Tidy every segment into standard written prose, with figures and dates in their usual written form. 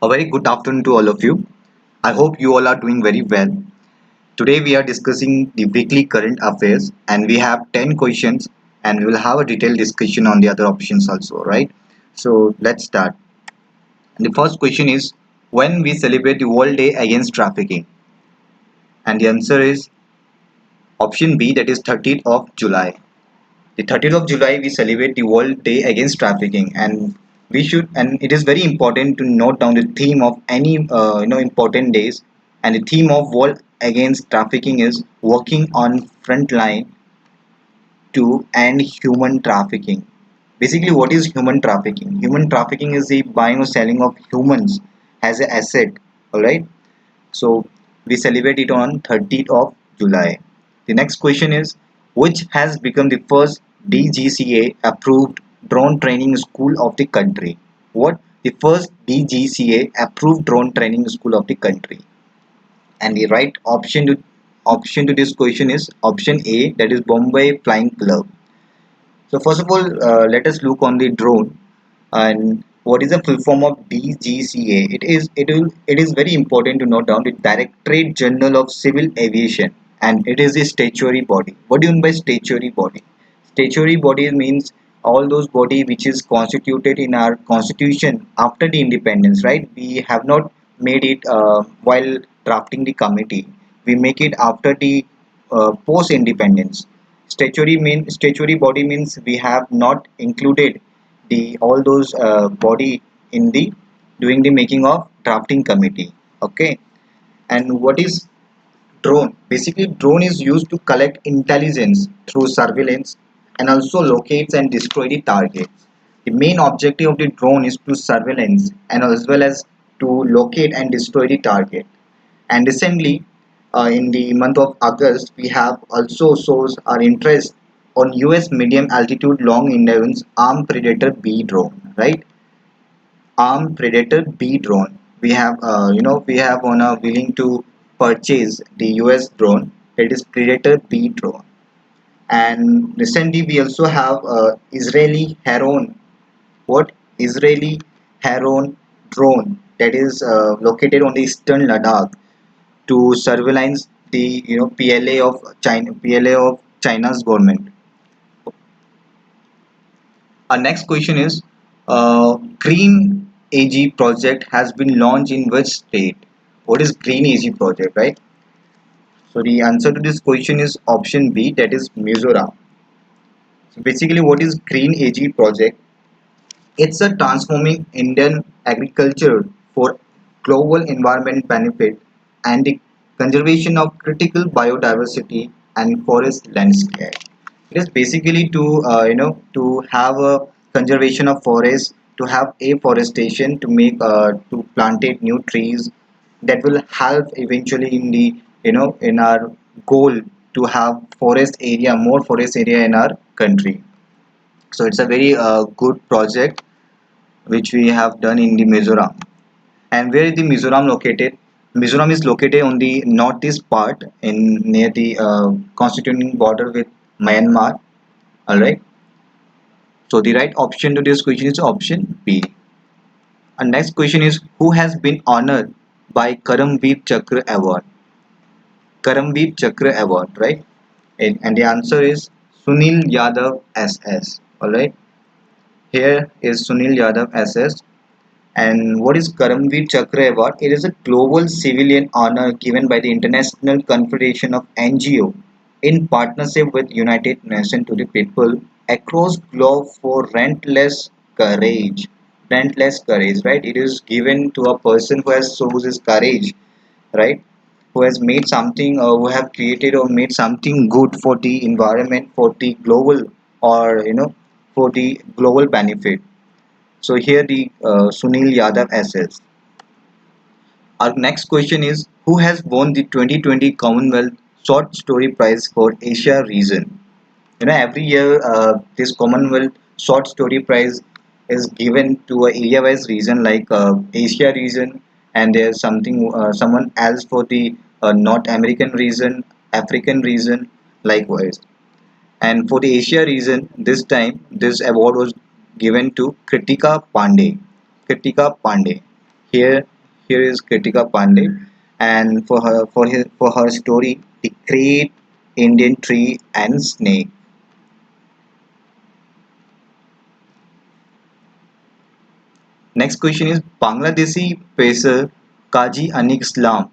A very good afternoon to all of you. I hope you all are doing very well. Today we are discussing the weekly current affairs and we have 10 questions and we will have a detailed discussion on the other options also, right? So let's start. The first question is when we celebrate the World Day Against Trafficking? And the answer is option B, that is 30th of July. The 30th of July we celebrate the World Day Against Trafficking, and we should, and it is very important to note down the theme of any important days. And the theme of World Against Trafficking is working on front line to end human trafficking. Basically, what is human trafficking? Human trafficking is the buying or selling of humans as an asset. All right. So we celebrate it on 30th of July. The next question is which has become the first DGCA approved drone training school of the country? What? The first DGCA approved drone training school of the country. And the right option to this question is option A, that is Bombay Flying Club. So first of all, let us look on the drone and what is the full form of DGCA. It is very important to note down the Directorate General of Civil Aviation, and it is a statutory body. What do you mean by statutory body? Statutory body means all those body which is constituted in our constitution after the independence, right? We have not made it while drafting the committee. We make it after the post independence. Statutory body means we have not included the all those body in the doing the making of drafting committee. Okay. And what is drone? Basically, drone is used to collect intelligence through surveillance and also locates and destroy the targets. The main objective of the drone is to surveillance and as well as to locate and destroy the target. And recently, in the month of August, we have also shows our interest on US medium altitude long endurance armed predator B drone, right? Armed predator B drone. We have, we have on a willing to purchase the US drone. It is Predator B drone. And recently, we also have Israeli Heron. What? Israeli Heron drone that is located on the eastern Ladakh to surveillance the PLA of China's government. Our next question is Green AG project has been launched in which state? What is Green AG project, right? So the answer to this question is option B, that is Mizoram. So basically, what is Green AG project? It's a transforming Indian agriculture for global environment benefit and the conservation of critical biodiversity and forest landscape. It is basically to to have a conservation of forest, to have afforestation, to make to plantate new trees that will help eventually in the in our goal to have forest area, more forest area in our country. So it's a very good project which we have done in the Mizoram. And where is the Mizoram located? Mizoram is located on the northeast part in near the constituting border with Myanmar. All right. So the right option to this question is option B. And next question is who has been honored by Karamveer Chakra Award? Karamveer Chakra Award, right? And the answer is Sunil Yadav SS. All right. Here is Sunil Yadav SS. And what is Karamveer Chakra Award? It is a global civilian honor given by the International Confederation of NGO in partnership with United Nations to the people across globe for relentless courage. Relentless courage, right? It is given to a person who has shows his courage, right? Who has made something or who have created or made something good for the environment, for the global or for the global benefit. So here the Sunil Yadav SS. Our next question is who has won the 2020 Commonwealth Short Story Prize for Asia region? Every year this Commonwealth Short Story Prize is given to a area-wise region like Asia region, and there's something someone else for the North American region, African region, likewise. And for the Asia region, this time this award was given to Kritika Pandey. Kritika Pandey. here here is Kritika Pandey, and for her story, The Great Indian Tree and Snake. Next question is Bangladeshi pacer Kaji Anik Islam.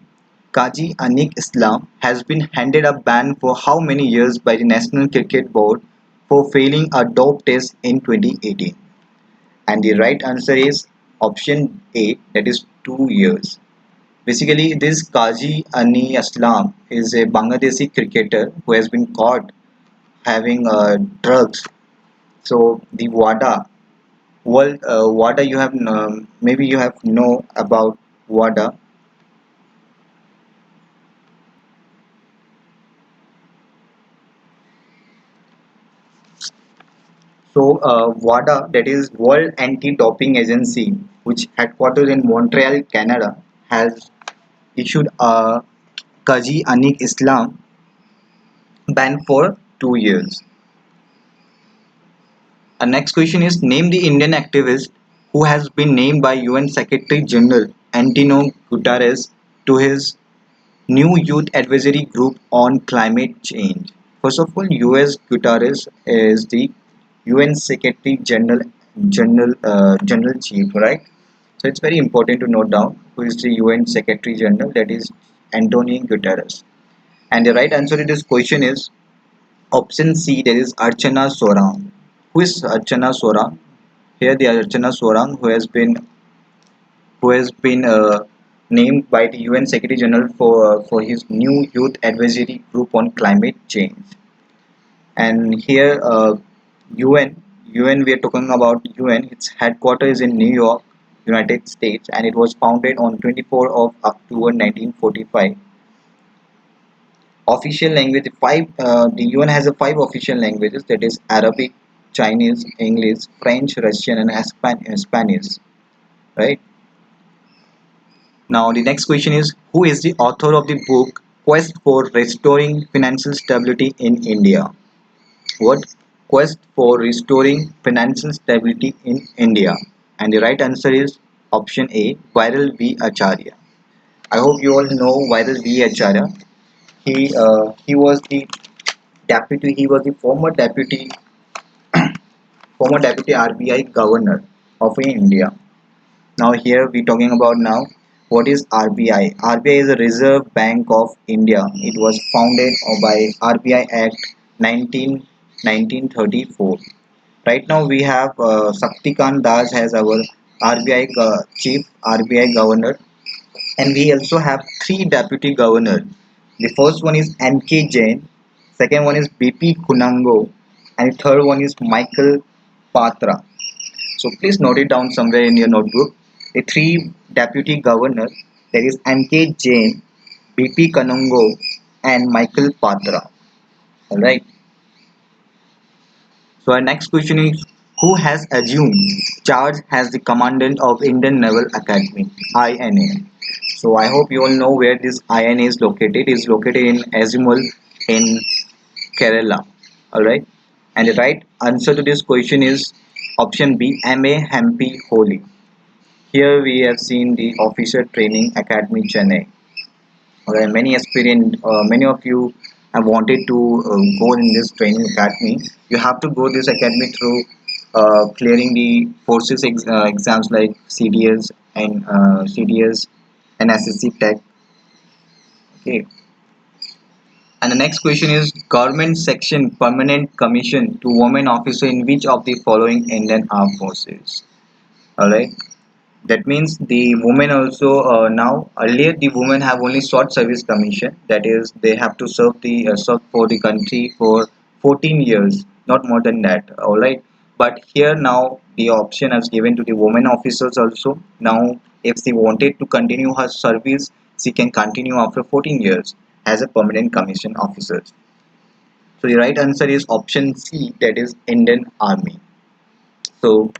Kaji Anik Islam has been handed a ban for how many years by the National Cricket Board for failing a dope test in 2018? And the right answer is option A, that is 2 years. Basically, this Kaji Ani Aslam is a Bangladeshi cricketer who has been caught having drugs. So the WADA, you have maybe you have know about WADA. So WADA, that is World Anti-Doping Agency, which headquartered in Montreal, Canada, has issued a Kaji Anik Islam ban for 2 years. Our next question is name the Indian activist who has been named by UN Secretary General Antonio Guterres to his new youth advisory group on climate change. First of all, US Guterres is the UN Secretary General Chief, right? So it's very important to note down who is the UN Secretary General, that is Antonio Guterres. And the right answer to this question is option C, that is Archana Sorang. Who is Archana Sorang? Here the Archana Sorang who has been named by the UN Secretary General for his new youth advisory group on climate change. And here UN we are talking about UN. Its headquarters is in New York, United States, and it was founded on 24th of October 1945. Official language five. The UN has a five official languages, that is Arabic, Chinese, English, French, Russian, and Spanish. Right. Now, the next question is who is the author of the book Quest for Restoring Financial Stability in India? What? Quest for Restoring Financial Stability in India. And the right answer is option A, Viral V. Acharya. I hope you all know Viral V. Acharya. He was the he was the former deputy RBI governor of India. Now here we talking about now what is RBI? RBI is a Reserve Bank of India. It was founded by RBI Act 19, 1934. Right now we have Saktikant Das as our RBI chief RBI governor, and we also have three deputy governor. The first one is NK Jain, second one is BP Kunango, and the third one is Michael Patra. So please note it down somewhere in your notebook. The three deputy governors, that is NK Jain, BP Kanungo, and Michael Patra. Alright. So our next question is who has assumed charge as the commandant of Indian Naval Academy, INA? So I hope you all know where this INA is located. It is located in Azimul in Kerala. Alright. And the right answer to this question is option B, MA Hampi Holi. Here we have seen the Officer Training Academy Chennai. Okay, many of you have wanted to go in this training academy. You have to go this academy through clearing the forces exams like CDS and SSC Tech. Okay, and the next question is Government Section Permanent Commission to Women Officer in which of the following Indian Armed Forces? Alright. That means the women also now earlier the women have only short service commission, that is they have to serve for the country for 14 years, not more than that. All right, but here now the option is given to the women officers also. Now if she wanted to continue her service, she can continue after 14 years as a permanent commission officer. So the right answer is option C, that is Indian Army. So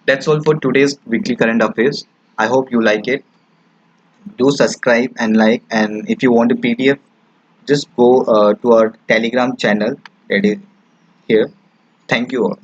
that's all for today's weekly current affairs. I hope you like it. Do subscribe and like, and if you want a PDF, just go to our Telegram channel that is here. Thank you all.